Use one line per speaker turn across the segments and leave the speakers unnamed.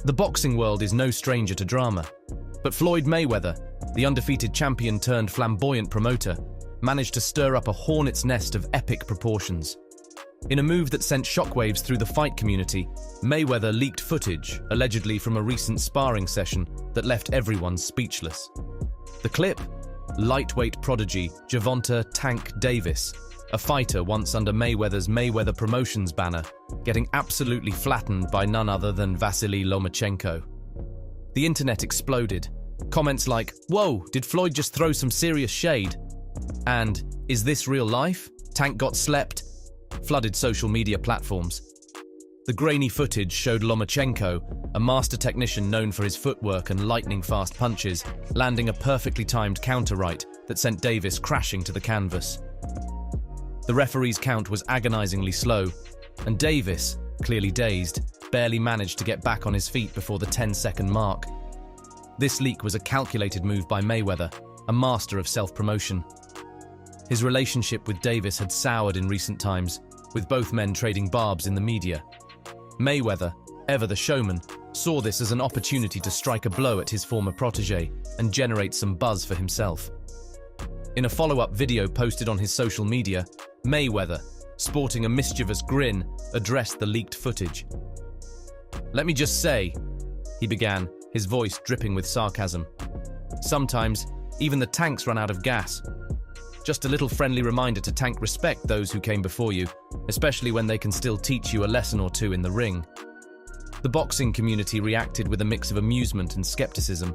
The boxing world is no stranger to drama, but Floyd Mayweather, the undefeated champion turned flamboyant promoter, managed to stir up a hornet's nest of epic proportions. In a move that sent shockwaves through the fight community, Mayweather leaked footage, allegedly from a recent sparring session, that left everyone speechless. The clip? Lightweight prodigy Gervonta "Tank" Davis, a fighter once under Mayweather's Mayweather Promotions banner, getting absolutely flattened by none other than Vasily Lomachenko. The internet exploded. Comments like, "Whoa, did Floyd just throw some serious shade?" And, "Is this real life? Tank got slept?" flooded social media platforms. The grainy footage showed Lomachenko, a master technician known for his footwork and lightning-fast punches, landing a perfectly timed counter-right that sent Davis crashing to the canvas. The referee's count was agonizingly slow, and Davis, clearly dazed, barely managed to get back on his feet before the 10-second mark. This leak was a calculated move by Mayweather, a master of self-promotion. His relationship with Davis had soured in recent times, with both men trading barbs in the media. Mayweather, ever the showman, saw this as an opportunity to strike a blow at his former protege and generate some buzz for himself. In a follow-up video posted on his social media, Mayweather, sporting a mischievous grin, addressed the leaked footage. "Let me just say," he began, his voice dripping with sarcasm, "sometimes even the tanks run out of gas. Just a little friendly reminder to tank respect those who came before you, especially when they can still teach you a lesson or two in the ring." The boxing community reacted with a mix of amusement and skepticism.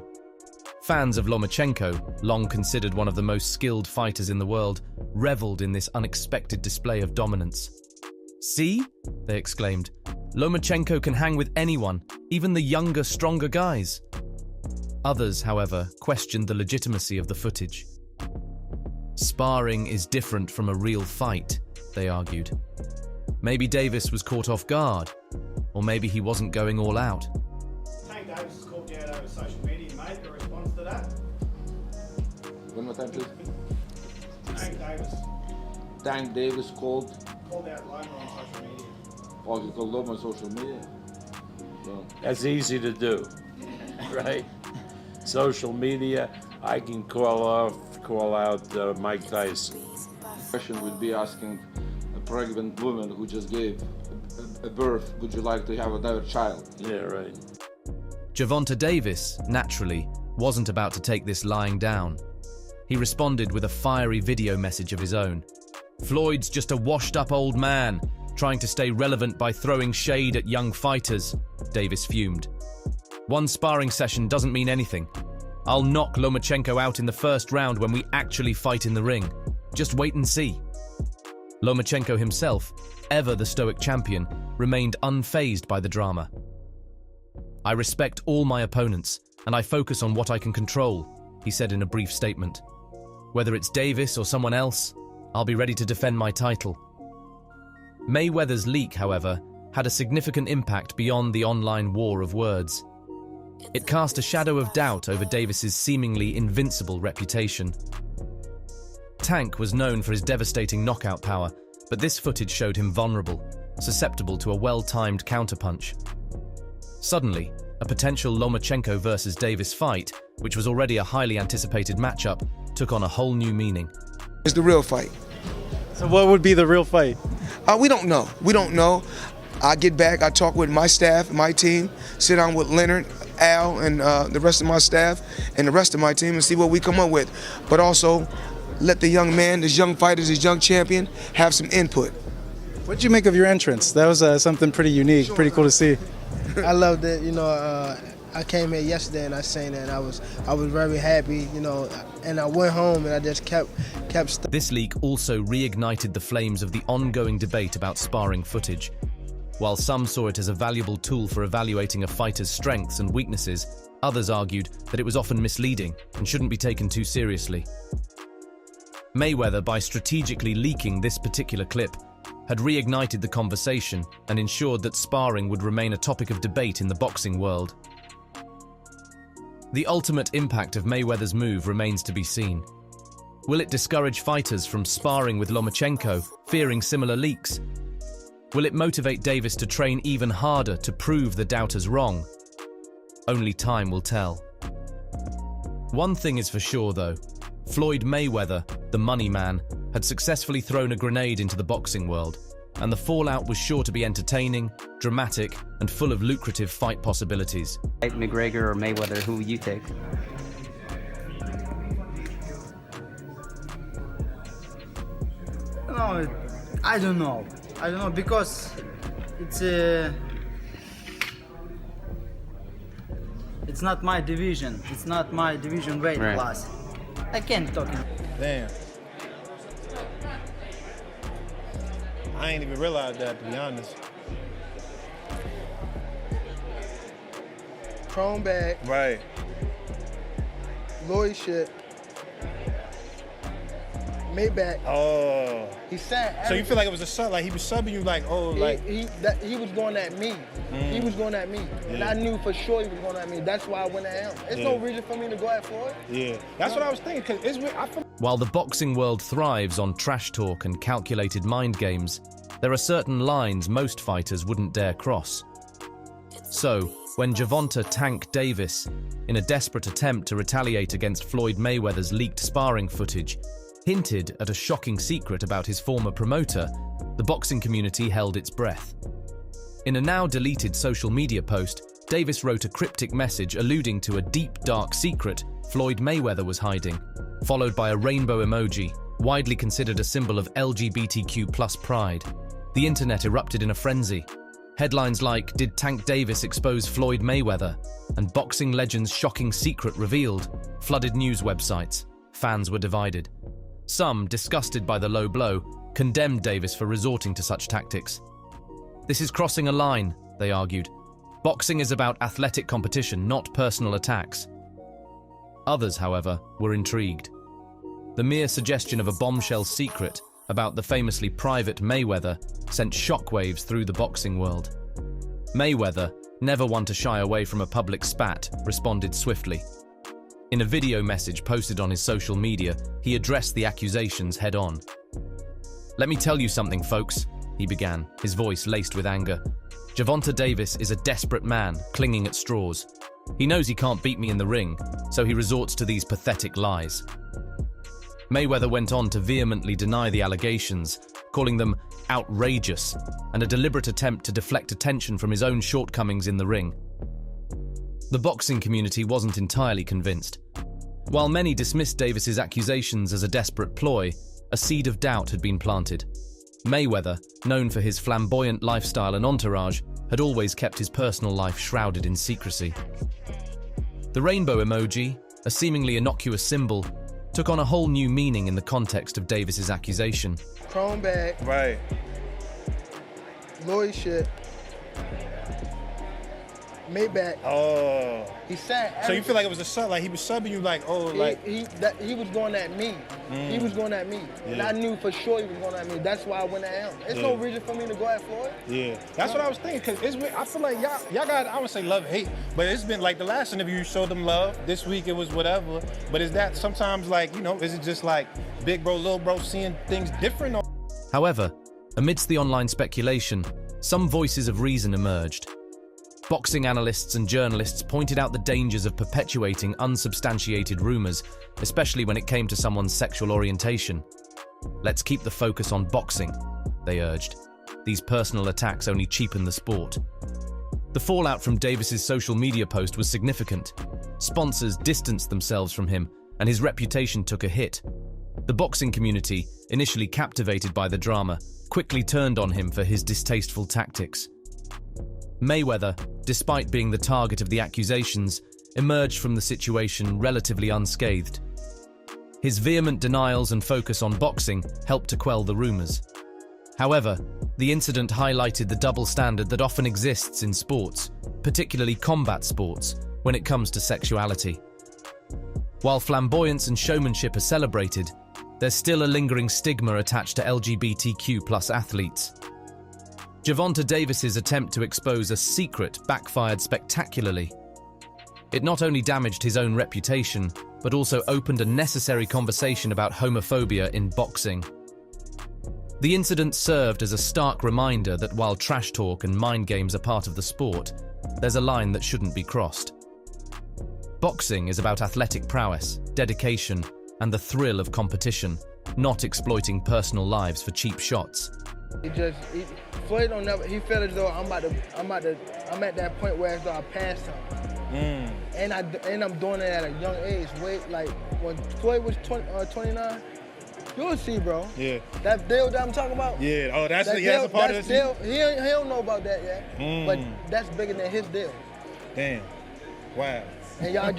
Fans of Lomachenko, long considered one of the most skilled fighters in the world, reveled in this unexpected display of dominance. "See?" they exclaimed. "Lomachenko can hang with anyone, even the younger, stronger guys." Others, however, questioned the legitimacy of the footage. "Sparring is different from a real fight," they argued. Maybe Davis was caught off guard, or maybe he wasn't going all out.
Tank Davis has called you out over social media, mate. Your response to that?
One more time, please.
Tank Davis
Tank Davis called
out Loma on social media.
Oh, you called Loma on social media? No.
That's easy to do, right? Social media, I can call out Mike Tyson.
Question would be asking a pregnant woman who just gave a birth, would you like to have another child?
Yeah, right.
Gervonta Davis, naturally, wasn't about to take this lying down. He responded with a fiery video message of his own. "Floyd's just a washed-up old man, trying to stay relevant by throwing shade at young fighters," Davis fumed. "One sparring session doesn't mean anything. I'll knock Lomachenko out in the first round when we actually fight in the ring. Just wait and see." Lomachenko himself, ever the stoic champion, remained unfazed by the drama. "I respect all my opponents, and I focus on what I can control," he said in a brief statement. "Whether it's Davis or someone else, I'll be ready to defend my title." Mayweather's leak, however, had a significant impact beyond the online war of words. It cast a shadow of doubt over Davis's seemingly invincible reputation. Tank was known for his devastating knockout power, but this footage showed him vulnerable, susceptible to a well-timed counterpunch. Suddenly, a potential Lomachenko versus Davis fight, which was already a highly anticipated matchup, took on a whole new meaning.
It's the real fight.
So what would be the real fight?
We don't know. We don't know. I get back, I talk with my staff, my team, sit down with Leonard, Al, and the rest of my staff, and the rest of my team, and see what we come up with. But also, let the young man, this young fighter, this young champion, have some input.
What did you make of your entrance? That was something pretty unique, pretty cool to see.
I loved it. I came here yesterday and I sang that. I was very happy, and I went home and I just kept.
This leak also reignited the flames of the ongoing debate about sparring footage. While some saw it as a valuable tool for evaluating a fighter's strengths and weaknesses, others argued that it was often misleading and shouldn't be taken too seriously. Mayweather, by strategically leaking this particular clip, had reignited the conversation and ensured that sparring would remain a topic of debate in the boxing world. The ultimate impact of Mayweather's move remains to be seen. Will it discourage fighters from sparring with Lomachenko, fearing similar leaks? Will it motivate Davis to train even harder to prove the doubters wrong? Only time will tell. One thing is for sure, though. Floyd Mayweather, the money man, had successfully thrown a grenade into the boxing world, and the fallout was sure to be entertaining, dramatic, and full of lucrative fight possibilities.
McGregor or Mayweather, who would you take?
No, I don't know. I don't know because it's not my division. It's not my division weight class. I can't talk.
Damn. I ain't even realized that, to be honest.
Chrome bag,
Right.
Lloyd shit, Maybach.
Oh.
He said.
So you feel like it was a sub, like he was subbing you, like, oh, like.
He was going at me. He was going at me, and I knew for sure he was going at me. That's why I went at him. There's no reason for me to go at Floyd.
Yeah, that's what I was thinking. Cause it's I feel.
While the boxing world thrives on trash talk and calculated mind games, there are certain lines most fighters wouldn't dare cross. So, when Gervonta Tank Davis, in a desperate attempt to retaliate against Floyd Mayweather's leaked sparring footage, hinted at a shocking secret about his former promoter, the boxing community held its breath. In a now-deleted social media post, Davis wrote a cryptic message alluding to a deep, dark secret Floyd Mayweather was hiding, followed by a rainbow emoji, widely considered a symbol of LGBTQ+ pride. The internet erupted in a frenzy. Headlines like, "Did Tank Davis expose Floyd Mayweather?" and "Boxing legend's shocking secret revealed" flooded news websites. Fans were divided. Some, disgusted by the low blow, condemned Davis for resorting to such tactics. "This is crossing a line," they argued. "Boxing is about athletic competition, not personal attacks." Others, however, were intrigued. The mere suggestion of a bombshell secret about the famously private Mayweather sent shockwaves through the boxing world. Mayweather, never one to shy away from a public spat, responded swiftly. In a video message posted on his social media, he addressed the accusations head-on. "Let me tell you something, folks," he began, his voice laced with anger. "Gervonta Davis is a desperate man, clinging at straws. He knows he can't beat me in the ring, so he resorts to these pathetic lies." Mayweather went on to vehemently deny the allegations, calling them outrageous and a deliberate attempt to deflect attention from his own shortcomings in the ring. The boxing community wasn't entirely convinced. While many dismissed Davis's accusations as a desperate ploy, a seed of doubt had been planted. Mayweather, known for his flamboyant lifestyle and entourage, had always kept his personal life shrouded in secrecy. The rainbow emoji, a seemingly innocuous symbol, took on a whole new meaning in the context of Davis's accusation.
Chrome bag,
Right.
Lloyd shit, Maybach.
Oh.
He said.
So you feel like it was a sub, like he was subbing you, like, oh, like.
He was going at me. He was going at me, and I knew for sure he was going at me. That's why I went at him. There's no reason for me to go at Floyd.
Yeah, that's what I was thinking. Cause I feel like y'all got, I would say love, hate, but it's been like the last interview you showed them love. This week it was whatever. But is that sometimes like, you know, is it just like big bro, little bro seeing things different?
However, amidst the online speculation, some voices of reason emerged. Boxing analysts and journalists pointed out the dangers of perpetuating unsubstantiated rumors, especially when it came to someone's sexual orientation. "Let's keep the focus on boxing," they urged. "These personal attacks only cheapen the sport." The fallout from Davis's social media post was significant. Sponsors distanced themselves from him, and his reputation took a hit. The boxing community, initially captivated by the drama, quickly turned on him for his distasteful tactics. Mayweather, despite being the target of the accusations, emerged from the situation relatively unscathed. His vehement denials and focus on boxing helped to quell the rumors. However, the incident highlighted the double standard that often exists in sports, particularly combat sports, when it comes to sexuality. While flamboyance and showmanship are celebrated, there's still a lingering stigma attached to LGBTQ+ athletes. Gervonta Davis's attempt to expose a secret backfired spectacularly. It not only damaged his own reputation, but also opened a necessary conversation about homophobia in boxing. The incident served as a stark reminder that while trash talk and mind games are part of the sport, there's a line that shouldn't be crossed. Boxing is about athletic prowess, dedication, and the thrill of competition, not exploiting personal lives for cheap shots.
Floyd don't never. He felt as though I'm at that point where as though I passed him, and I'm doing it at a young age. Wait, like when Floyd was 29, you'll see, bro.
Yeah.
That deal that I'm talking about.
Yeah. Oh, that's
that
a
deal,
part of the
deal. He don't know about that yet, but that's bigger than his deal.
Damn. Wow.
And I'm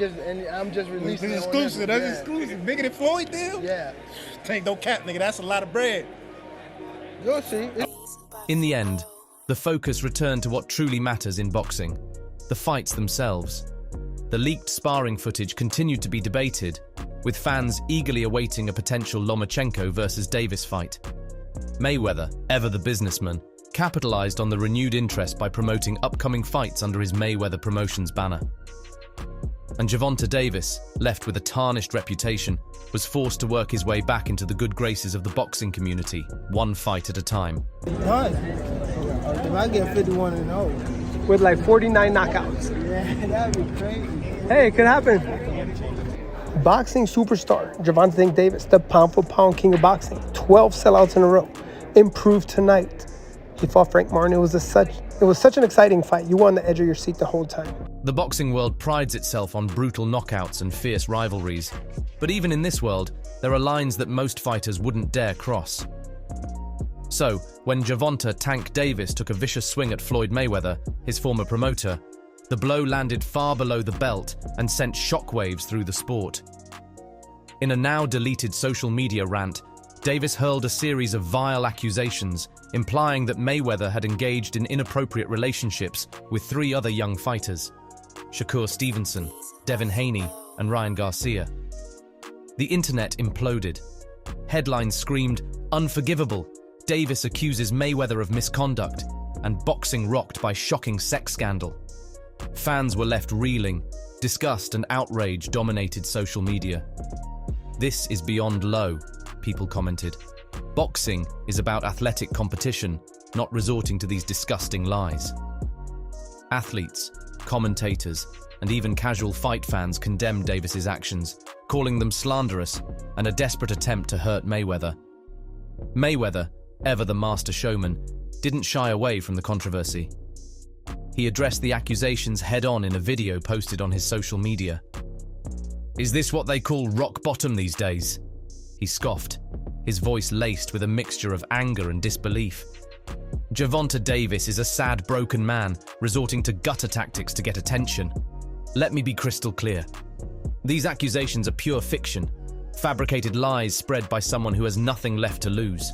just releasing
This is
it on
exclusive. That's exclusive. Bigger than Floyd deal?
Yeah.
Tank, don't cap, nigga. That's a lot of bread.
You'll see.
In the end, the focus returned to what truly matters in boxing, the fights themselves. The leaked sparring footage continued to be debated, with fans eagerly awaiting a potential Lomachenko versus Davis fight. Mayweather, ever the businessman, capitalized on the renewed interest by promoting upcoming fights under his Mayweather Promotions banner. And Gervonta Davis, left with a tarnished reputation, was forced to work his way back into the good graces of the boxing community, one fight at a time.
Done. If I get 51-0.
With like 49 knockouts.
Yeah, that'd be crazy.
Hey, it could happen. Boxing superstar, Gervonta Davis, the pound-for-pound king of boxing. 12 sellouts in a row. Improved tonight. He fought Frank Martin. It was such an exciting fight. You were on the edge of your seat the whole time.
The boxing world prides itself on brutal knockouts and fierce rivalries. But even in this world, there are lines that most fighters wouldn't dare cross. So, when Gervonta "Tank" Davis took a vicious swing at Floyd Mayweather, his former promoter, the blow landed far below the belt and sent shockwaves through the sport. In a now-deleted social media rant, Davis hurled a series of vile accusations, implying that Mayweather had engaged in inappropriate relationships with 3 other young fighters: Shakur Stevenson, Devin Haney, and Ryan Garcia. The internet imploded. Headlines screamed, "Unforgivable! Davis accuses Mayweather of misconduct," and boxing rocked by shocking sex scandal. Fans were left reeling. Disgust and outrage dominated social media. "This is beyond low," people commented. "Boxing is about athletic competition, not resorting to these disgusting lies." Athletes, commentators, and even casual fight fans condemned Davis's actions, calling them slanderous and a desperate attempt to hurt Mayweather. Mayweather, ever the master showman, didn't shy away from the controversy. He addressed the accusations head-on in a video posted on his social media. "Is this what they call rock bottom these days?" he scoffed, his voice laced with a mixture of anger and disbelief. "Gervonta Davis is a sad, broken man, resorting to gutter tactics to get attention. Let me be crystal clear. These accusations are pure fiction, fabricated lies spread by someone who has nothing left to lose."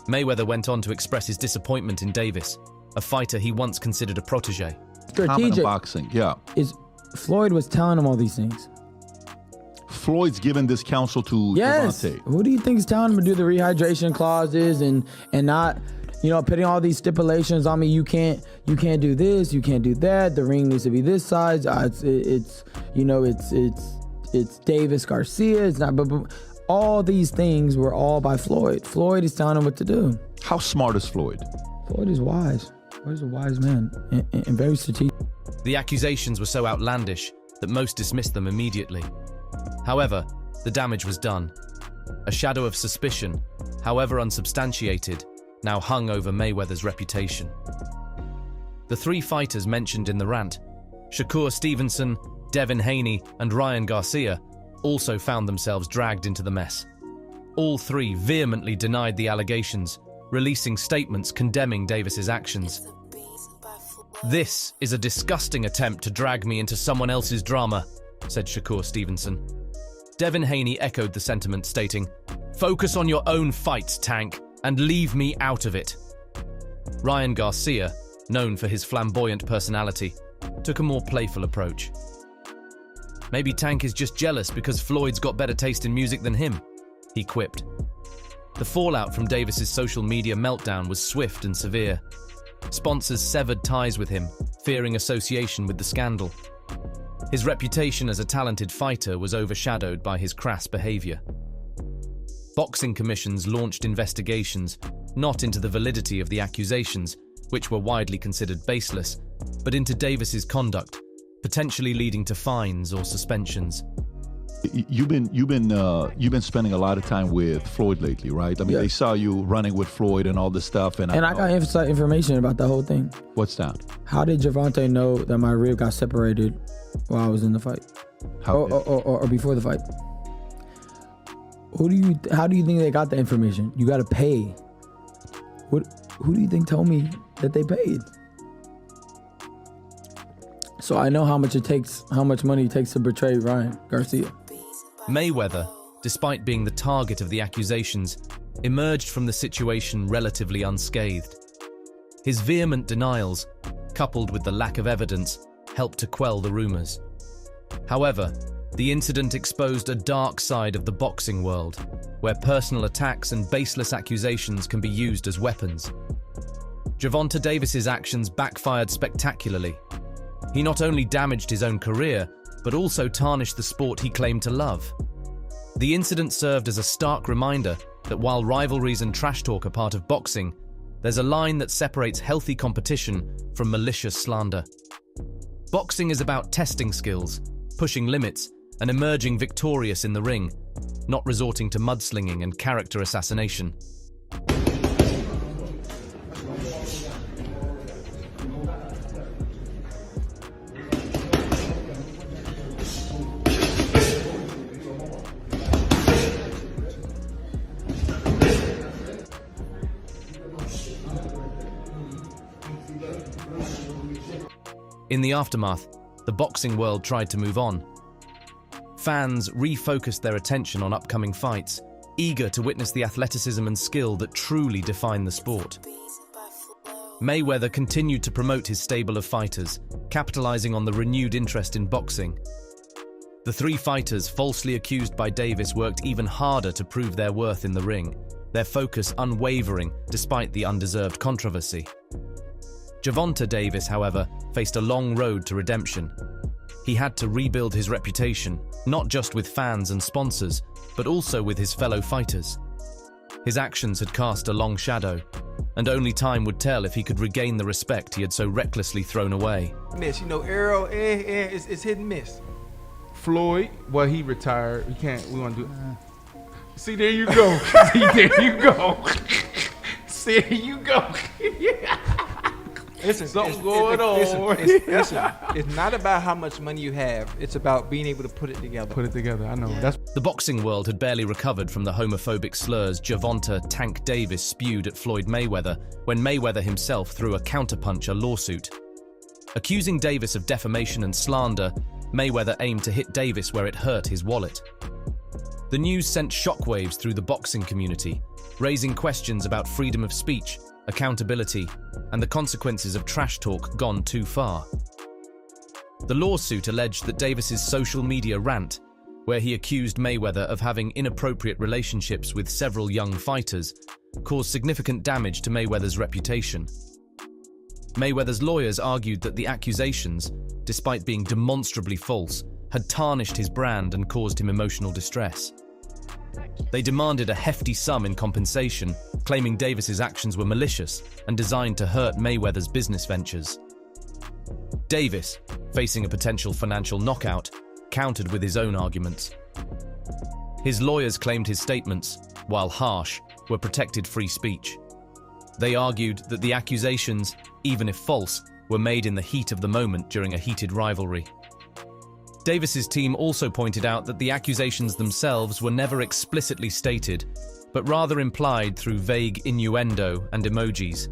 Mayweather went on to express his disappointment in Davis, a fighter he once considered a protege.
Strategic boxing, yeah.
Is Floyd was telling him all these things.
Floyd's given this counsel to
Yes.
Gervonta.
Who do you think is telling him to do the rehydration clauses and not, putting all these stipulations on me? You can't do this, you can't do that. The ring needs to be this size. It's Davis Garcia. It's not. But all these things were all by Floyd. Floyd is telling him what to do.
How smart is Floyd?
Floyd is wise. Floyd is a wise man and very strategic.
The accusations were so outlandish that most dismissed them immediately. However, the damage was done. A shadow of suspicion, however unsubstantiated, now hung over Mayweather's reputation. The 3 fighters mentioned in the rant, Shakur Stevenson, Devin Haney, and Ryan Garcia, also found themselves dragged into the mess. All 3 vehemently denied the allegations, releasing statements condemning Davis's actions. "This is a disgusting attempt to drag me into someone else's drama," said Shakur Stevenson. Devin Haney echoed the sentiment, stating, "Focus on your own fights, Tank, and leave me out of it." Ryan Garcia, known for his flamboyant personality, took a more playful approach. "Maybe Tank is just jealous because Floyd's got better taste in music than him," he quipped. The fallout from Davis's social media meltdown was swift and severe. Sponsors severed ties with him, fearing association with the scandal. His reputation as a talented fighter was overshadowed by his crass behavior. Boxing commissions launched investigations, not into the validity of the accusations, which were widely considered baseless, but into Davis's conduct, potentially leading to fines or suspensions.
You've been spending a lot of time with Floyd lately, right? I mean, they saw you running with Floyd and all this stuff, and
I got inside information about the whole thing.
What's that?
How did Gervonta know that my rib got separated while I was in the fight, or before the fight? How do you think they got the information? You got to pay. Who do you think told me that they paid? So I know how much money it takes to betray Ryan Garcia.
Mayweather, despite being the target of the accusations, emerged from the situation relatively unscathed. His vehement denials, coupled with the lack of evidence, helped to quell the rumors. However, the incident exposed a dark side of the boxing world, where personal attacks and baseless accusations can be used as weapons. Gervonta Davis's actions backfired spectacularly. He not only damaged his own career, but also tarnished the sport he claimed to love. The incident served as a stark reminder that while rivalries and trash talk are part of boxing, there's a line that separates healthy competition from malicious slander. Boxing is about testing skills, pushing limits, and emerging victorious in the ring, not resorting to mudslinging and character assassination. In the aftermath, the boxing world tried to move on. Fans refocused their attention on upcoming fights, eager to witness the athleticism and skill that truly define the sport. Mayweather continued to promote his stable of fighters, capitalizing on the renewed interest in boxing. The three fighters falsely accused by Davis worked even harder to prove their worth in the ring, their focus unwavering despite the undeserved controversy. Gervonta Davis, however, faced a long road to redemption. He had to rebuild his reputation, not just with fans and sponsors, but also with his fellow fighters. His actions had cast a long shadow, and only time would tell if he could regain the respect he had so recklessly thrown away.
Miss, you know, Arrow, it's hit and miss.
Floyd, well, he retired. We want to do. See, there you go. See, there you go. See, there you go.
Listen,
something's going on.
Listen, it's not about how much money you have. It's about being able to put it together.
Put it together. I know. That's
the boxing world had barely recovered from the homophobic slurs Gervonta "Tank" Davis spewed at Floyd Mayweather when Mayweather himself threw a counterpunch a lawsuit. Accusing Davis of defamation and slander, Mayweather aimed to hit Davis where it hurt his wallet. The news sent shockwaves through the boxing community, raising questions about freedom of speech, accountability, and the consequences of trash talk gone too far. The lawsuit alleged that Davis's social media rant, where he accused Mayweather of having inappropriate relationships with several young fighters, caused significant damage to Mayweather's reputation. Mayweather's lawyers argued that the accusations, despite being demonstrably false, had tarnished his brand and caused him emotional distress. They demanded a hefty sum in compensation, claiming Davis's actions were malicious and designed to hurt Mayweather's business ventures. Davis, facing a potential financial knockout, countered with his own arguments. His lawyers claimed his statements, while harsh, were protected free speech. They argued that the accusations, even if false, were made in the heat of the moment during a heated rivalry. Davis's team also pointed out that the accusations themselves were never explicitly stated, but rather implied through vague innuendo and emojis.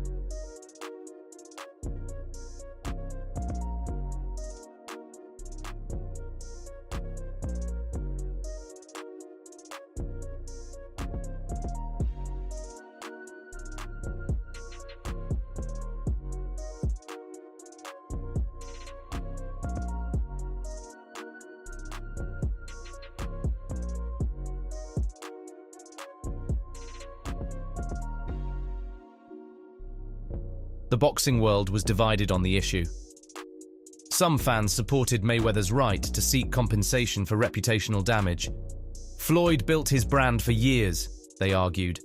The boxing world was divided on the issue. Some fans supported Mayweather's right to seek compensation for reputational damage. Floyd built his brand for years, they argued.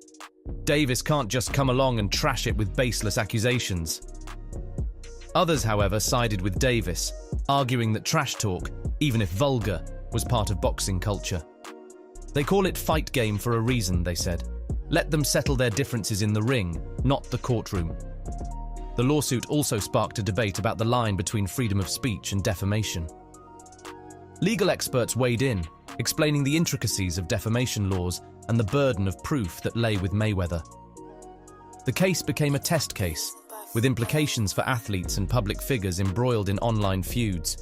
Davis can't just come along and trash it with baseless accusations. Others, however, sided with Davis, arguing that trash talk, even if vulgar, was part of boxing culture. They call it fight game for a reason, they said. Let them settle their differences in the ring, not the courtroom. The lawsuit also sparked a debate about the line between freedom of speech and defamation. Legal experts weighed in, explaining the intricacies of defamation laws and the burden of proof that lay with Mayweather. The case became a test case, with implications for athletes and public figures embroiled in online feuds.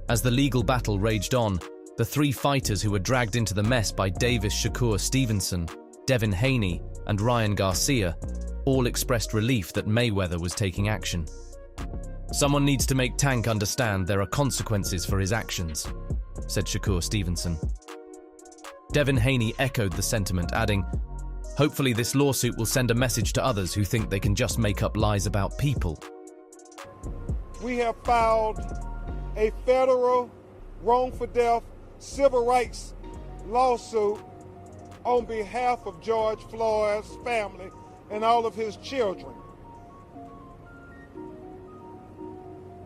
As the legal battle raged on, the three fighters who were dragged into the mess by Davis Shakur Stevenson, Devin Haney, and Ryan Garcia all expressed relief that Mayweather was taking action. "Someone needs to make Tank understand there are consequences for his actions," said Shakur Stevenson. Devin Haney echoed the sentiment, adding, "Hopefully this lawsuit will send a message to others who think they can just make up lies about people."
We have filed a federal wrongful death civil rights lawsuit on behalf of George Floyd's family and all of his children.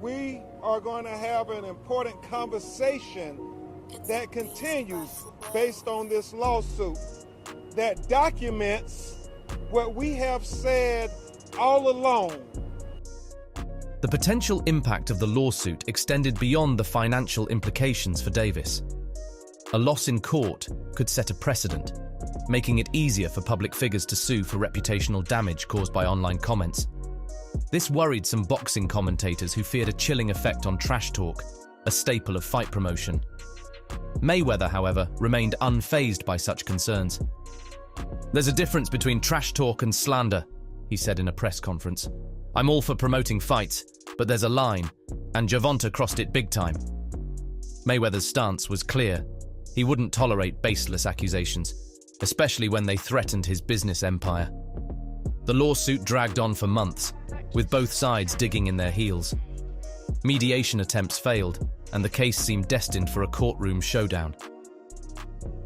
We are going to have an important conversation that continues based on this lawsuit that documents what we have said all along.
The potential impact of the lawsuit extended beyond the financial implications for Davis. A loss in court could set a precedent, making it easier for public figures to sue for reputational damage caused by online comments. This worried some boxing commentators who feared a chilling effect on trash talk, a staple of fight promotion. Mayweather, however, remained unfazed by such concerns. "There's a difference between trash talk and slander," he said in a press conference. "I'm all for promoting fights, but there's a line, and Gervonta crossed it big time." Mayweather's stance was clear. He wouldn't tolerate baseless accusations, especially when they threatened his business empire. The lawsuit dragged on for months, with both sides digging in their heels. Mediation attempts failed, and the case seemed destined for a courtroom showdown.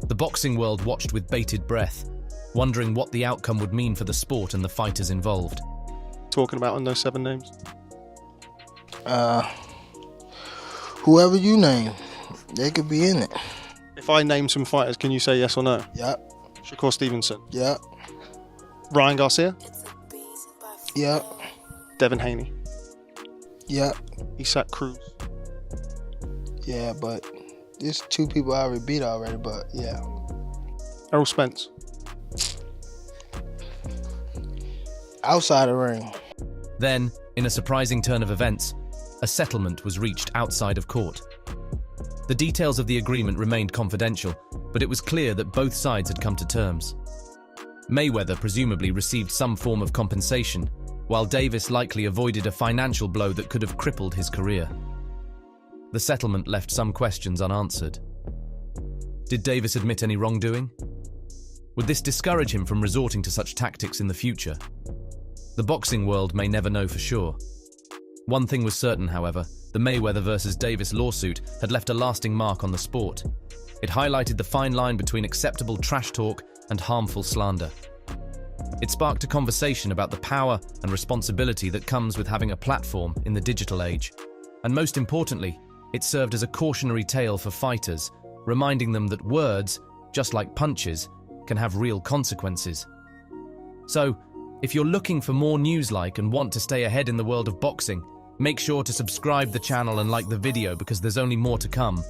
The boxing world watched with bated breath, wondering what the outcome would mean for the sport and the fighters involved.
Talking about on those 7 names?
Whoever you name, they could be in it.
If I name some fighters, can you say yes or no?
Yep.
Shakur Stevenson?
Yep.
Ryan Garcia?
Yep.
Devin Haney?
Yep.
Isaac Cruz?
Yeah, but there's 2 people I already beat already, but yeah.
Errol Spence?
Outside the ring.
Then, in a surprising turn of events, a settlement was reached outside of court. The details of the agreement remained confidential, but it was clear that both sides had come to terms. Mayweather presumably received some form of compensation, while Davis likely avoided a financial blow that could have crippled his career. The settlement left some questions unanswered. Did Davis admit any wrongdoing? Would this discourage him from resorting to such tactics in the future? The boxing world may never know for sure. One thing was certain, however: the Mayweather versus Davis lawsuit had left a lasting mark on the sport. It highlighted the fine line between acceptable trash talk and harmful slander. It sparked a conversation about the power and responsibility that comes with having a platform in the digital age. And most importantly, it served as a cautionary tale for fighters, reminding them that words, just like punches, can have real consequences. So, if you're looking for more news like and want to stay ahead in the world of boxing, make sure to subscribe the channel and like the video because there's only more to come.